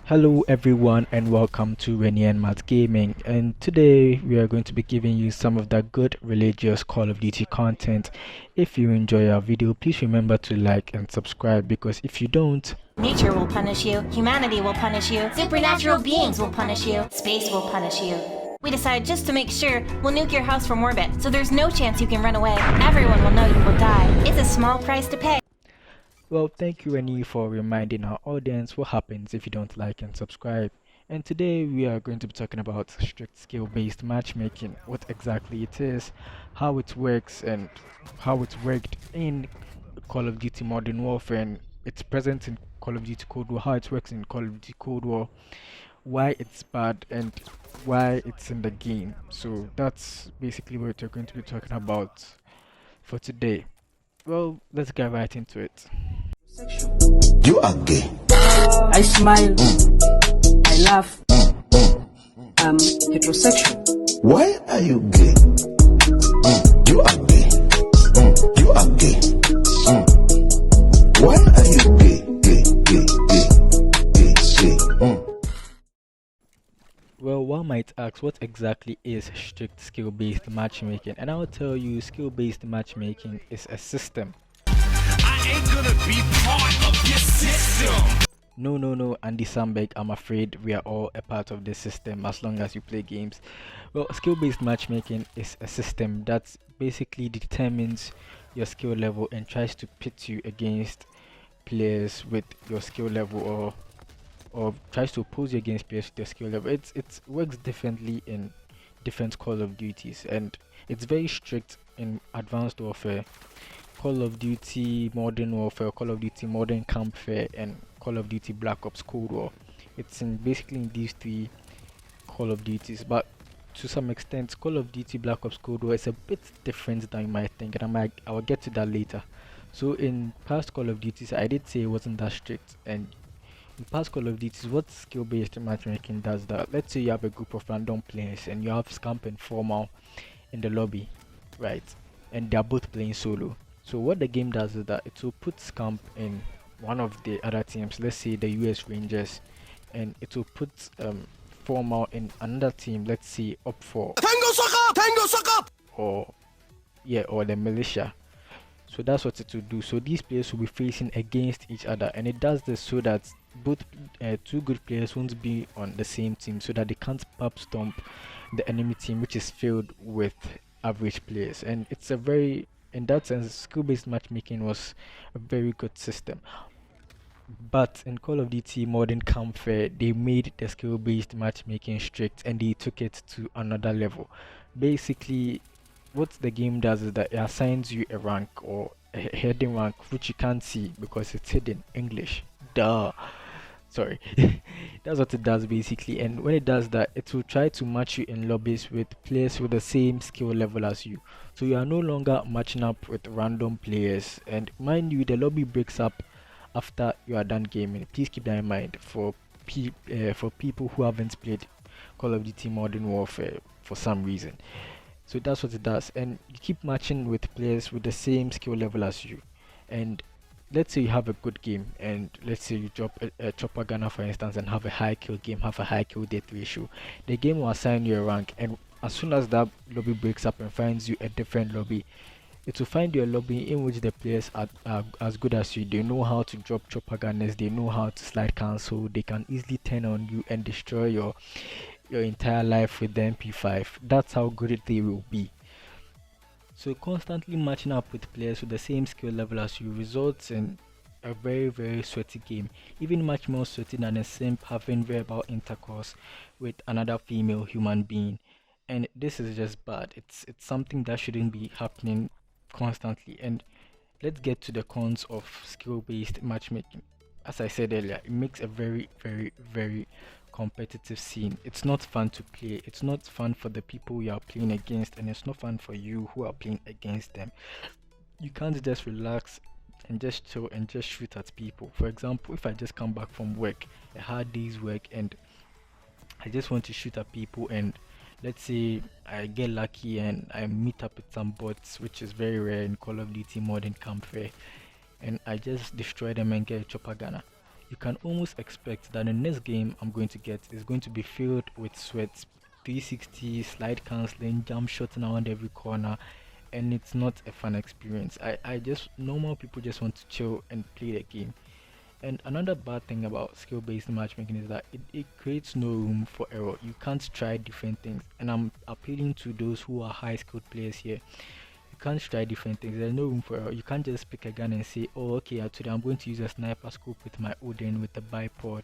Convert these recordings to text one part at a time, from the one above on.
Hello everyone and welcome to Rennie and Matt Gaming, and today we are going to be giving you some of the good religious Call of Duty content. If you enjoy our video, please remember to like and subscribe, because if you don't, nature will punish you, humanity will punish you, supernatural beings will punish you, space will punish you. We decided just to make sure we'll nuke your house from orbit, so there's no chance you can run away. Everyone will know you will die. It's a small price to pay. well, thank you Rennie for reminding our audience what happens if you don't like and subscribe. And today we are going to be talking about strict skill-based matchmaking, what exactly it is, how it works, and how it's worked in Call of Duty Modern Warfare, and it's present in Call of Duty Cold War, how it works in Call of Duty Cold War, why it's bad, and why it's in the game. So that's basically what we're going to be talking about for today. Well, let's get right into it. You are gay. I smile. I laugh. I'm heterosexual. Why are you gay? You are gay. You are gay. Why are you gay? Gay. Well, one might ask, what exactly is strict skill-based matchmaking? And I'll tell you, skill-based matchmaking is a system. I ain't gonna be part of your system. No, Andy Samberg, I'm afraid we are all a part of this system as long as you play games. Well, skill-based matchmaking is a system that basically determines your skill level and tries to pit you against players with your skill level, or tries to oppose you against players with your skill level. It works differently in different Call of Duties, and it's very strict in Advanced Warfare, Call of Duty Modern Warfare, Call of Duty Modern Campfire, and Call of Duty Black Ops Cold War. It's basically in these three Call of Duties, but to some extent Call of Duty Black Ops Cold War is a bit different than you might think, and I will get to that later. So in past Call of Duties, I did say it wasn't that strict, and in past Call of Duties, what skill-based matchmaking does that? Let's say you have a group of random players and you have Scamp and Formal in the lobby, right? And they're both playing solo. So what the game does is that it will put Scamp in one of the other teams, let's say the US Rangers, and it will put Formal in another team, let's say up for Tango suck up. or the militia. So that's what it will do. So these players will be facing against each other, and it does this so that both two good players won't be on the same team, so that they can't pub stomp the enemy team, which is filled with average players. And it's a very, in that sense, skill-based matchmaking was a very good system. But in Call of Duty Modern Campfire, they made the skill-based matchmaking strict, and they took it to another level. Basically, what the game does is that it assigns you a rank, or a hidden rank, which you can't see because it's hidden. English, duh, sorry. That's what it does basically. And when it does that, it will try to match you in lobbies with players with the same skill level as you, so you are no longer matching up with random players. And mind you, the lobby breaks up after you are done gaming. Please keep that in mind for people who haven't played Call of Duty Modern Warfare for some reason. So that's what it does, and you keep matching with players with the same skill level as you. And let's say you have a good game, and let's say you drop a chopper gunner, for instance, and have a high kill game, have a high kill death ratio. The game will assign you a rank, and as soon as that lobby breaks up and finds you a different lobby, it will find you a lobby in which the players are as good as you. They know how to drop chopper gunners, they know how to slide cancel, they can easily turn on you and destroy your entire life with the MP5. That's how good they will be. So constantly matching up with players with the same skill level as you results in a very sweaty game, even much more sweaty than a simp having verbal intercourse with another female human being. And this is just bad. It's something that shouldn't be happening constantly. And let's get to the cons of skill-based matchmaking. As I said earlier, it makes a very competitive scene. It's not fun to play. It's not fun for the people you are playing against, and it's not fun for you who are playing against them. You can't just relax and just chill and just shoot at people. For example, if I just come back from work, a hard day's work, and I just want to shoot at people, and let's say I get lucky and I meet up with some bots, which is very rare in Call of Duty Modern Campfire, and I just destroy them and get a chopper gunner. you can almost expect that the next game I'm going to get is going to be filled with sweats, 360, slide cancelling, jump shots around every corner, and it's not a fun experience. I just normal people just want to chill and play the game. And another bad thing about skill-based matchmaking is that it creates no room for error. You can't try different things, and I'm appealing to those who are high-skilled players here. You can't try different things. There's no room for error. You can't just pick a gun and say, oh, okay, today I'm going to use a sniper scope with my Odin with the bipod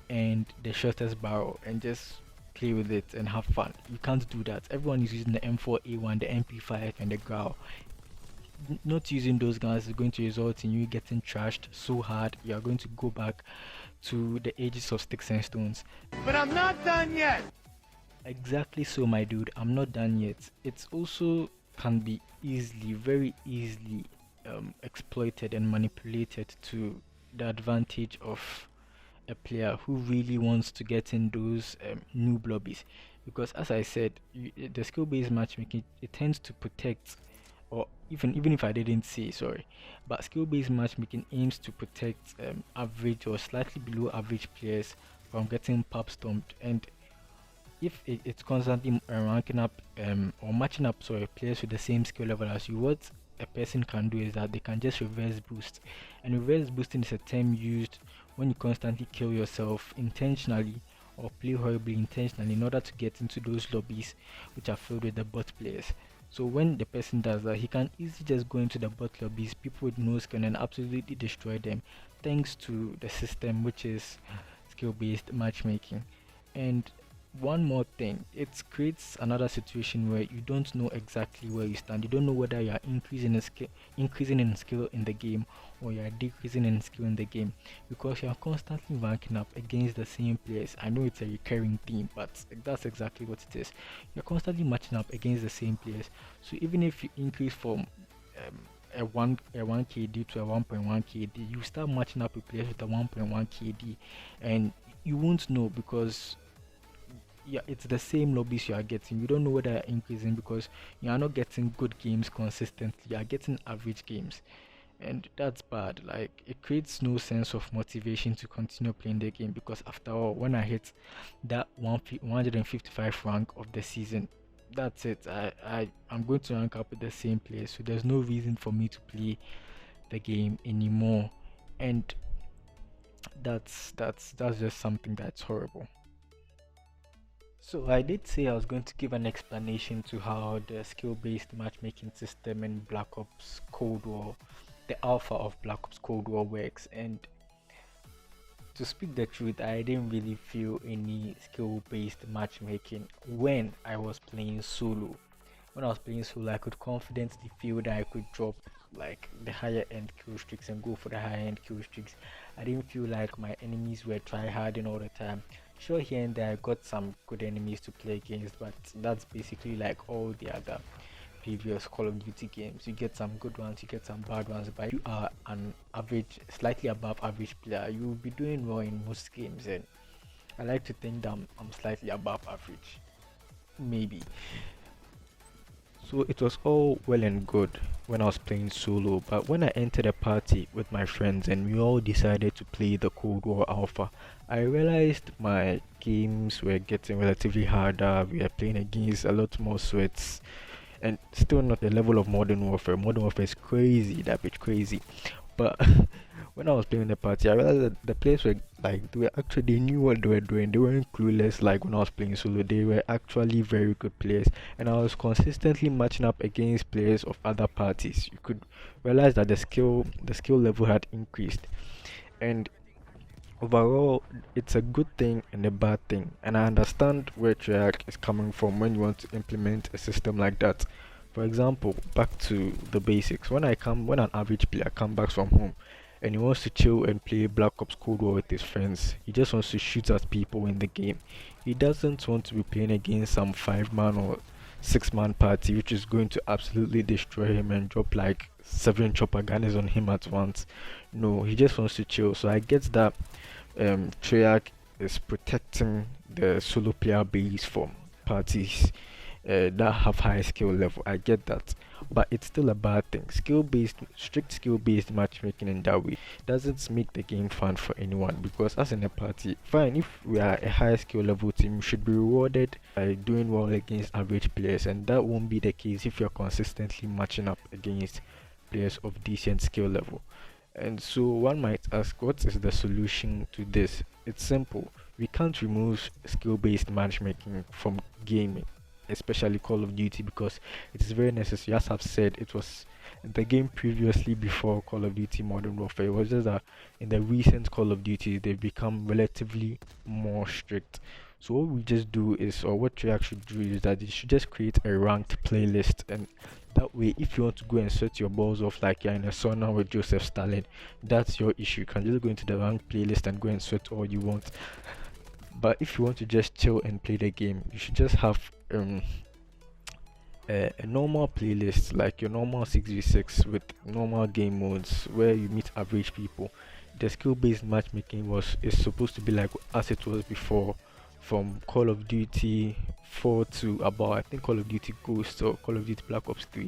and the shortest barrel and just play with it and have fun. You can't do that. Everyone is using the M4A1, the MP5, and the Grau. Not using those guns is going to result in you getting trashed so hard you are going to go back to the ages of sticks and stones. But I'm not done yet. Exactly so, my dude, I'm not done yet. It's also can be easily, very easily exploited and manipulated to the advantage of a player who really wants to get in those noob lobbies, because as I said, the skill-based matchmaking, it tends to protect, or even if I didn't say, sorry, but skill-based matchmaking aims to protect average or slightly below average players from getting pub stomped. And if it's constantly ranking up or matching up, sorry, players with the same skill level as you, what a person can do is that they can just reverse boost. And reverse boosting is a term used when you constantly kill yourself intentionally or play horribly intentionally in order to get into those lobbies which are filled with the bot players. So when the person does that, he can easily just go into the bot lobbies, people with no skill, and absolutely destroy them, thanks to the system which is skill-based matchmaking. And one more thing, it creates another situation where you don't know exactly where you stand. You don't know whether you are increasing in skill in the game or you are decreasing in skill in the game, because you are constantly ranking up against the same players. I know it's a recurring theme, but that's exactly what it is. You're constantly matching up against the same players. So even if you increase from a 1 KD to a 1.1 KD, you start matching up with players with a 1.1 KD, and you won't know because it's the same lobbies you are getting. You don't know whether you're increasing because you are not getting good games consistently. You are getting average games, and that's bad. Like, it creates no sense of motivation to continue playing the game, because after all, when I hit that 155 rank of the season, that's it. I'm going to rank up with the same players, so there's no reason for me to play the game anymore. And that's just something that's horrible. So I did say I was going to give an explanation to how the skill-based matchmaking system in Black Ops Cold War, the alpha of Black Ops Cold War, works. And to speak the truth, I didn't really feel any skill-based matchmaking when I was playing solo. When I was playing solo, I could confidently feel that I could drop like the higher end kill streaks and go for the higher end kill streaks. I didn't feel like my enemies were try-harding all the time. Sure, here and there I got some good enemies to play against, but that's basically like all the other previous Call of Duty games. You get some good ones, you get some bad ones, but if you are an average, slightly above average player, you will be doing well in most games. And I like to think that I'm slightly above average, maybe. So it was all well and good when I was playing solo, but when I entered a party with my friends and we all decided to play the Cold War Alpha, I realized my games were getting relatively harder. We are playing against a lot more sweats, and still not the level of Modern Warfare. Modern Warfare is crazy, that bitch crazy. But when I was playing the party, I realized that the players were like, they knew what they were doing. They weren't clueless like when I was playing solo. They were actually very good players, and I was consistently matching up against players of other parties. You could realize that the skill level had increased, and overall, it's a good thing and a bad thing. And I understand where Treyarch is coming from when you want to implement a system like that. For example, back to the basics. When an average player comes back from home and he wants to chill and play Black Ops Cold War with his friends, he just wants to shoot at people in the game. He doesn't want to be playing against some 5-man or 6-man party which is going to absolutely destroy him and drop like 7 chopper gunners on him at once. No, he just wants to chill. So I get that Treyarch is protecting the solo player base from parties that have high skill level. I get that, but it's still a bad thing. Strict skill-based matchmaking in that way doesn't make the game fun for anyone, because as in a party, fine, if we are a high skill level team, you should be rewarded by doing well against average players, and that won't be the case if you're consistently matching up against players of decent skill level. And so one might ask, what is the solution to this? It's simple. We can't remove skill-based matchmaking from gaming, especially Call of Duty, because it is very necessary. As I've said, it was the game previously before Call of Duty Modern Warfare. It was just that in the recent Call of Duty, they've become relatively more strict. So what we just do is, or what Treyarch should do is that they should just create a ranked playlist, and that way, if you want to go and set your balls off like you're in a sauna with Joseph Stalin, that's your issue. You can just go into the ranked playlist and go and sweat all you want. But if you want to just chill and play the game, you should just have a normal playlist, like your normal 6v6 with normal game modes where you meet average people. The skill-based matchmaking is supposed to be like as it was before, from Call of Duty 4 to about, I think, Call of Duty Ghost or Call of Duty Black Ops 3.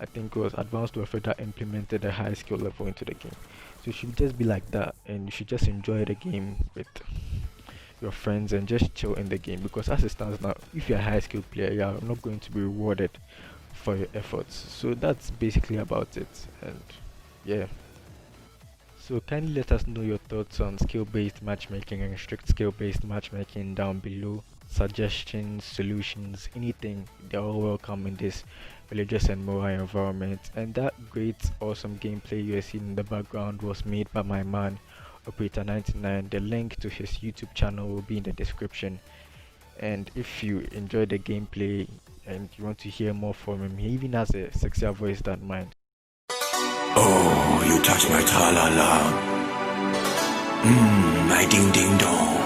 I think it was Advanced Warfare that implemented a high skill level into the game. So it should just be like that, and you should just enjoy the game with your friends and just chill in the game, because as it stands now, if you're a high skill player, you're not going to be rewarded for your efforts. So that's basically about it. And yeah, so kindly let us know your thoughts on skill-based matchmaking and strict skill-based matchmaking down below. Suggestions, solutions, anything, they're all welcome in this religious and moral environment. And that great awesome gameplay you are seeing in the background was made by my man Operator99. The link to his YouTube channel will be in the description. And if you enjoy the gameplay and you want to hear more from him, he even has a sexier voice than mine. Oh, you touch my tra-la-la. My ding-ding-dong.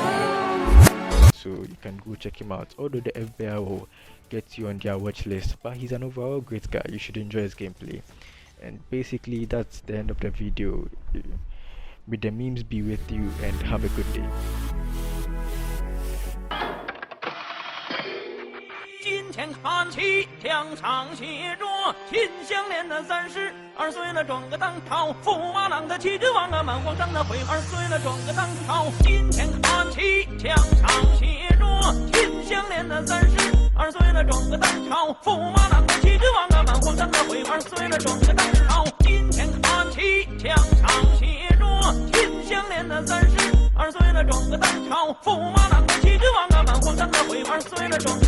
So you can go check him out. Although the FBI will get you on their watch list, but he's an overall great guy. You should enjoy his gameplay. And basically that's the end of the video. May the memes be with you and have a good day. 金钱看齐，墙上写着“秦香莲的32岁了，装个当朝；驸马郎的齐君王啊，满皇上的会2岁了，装个当朝。金钱看齐，墙上写着“秦香莲的32岁了，装个当朝；驸马郎的齐君王啊，满皇上的会2岁了，装个当朝。金钱看齐，墙上写着“秦香莲的32岁了，装个当朝；驸马郎的齐君王啊，满皇上的会2岁了，装。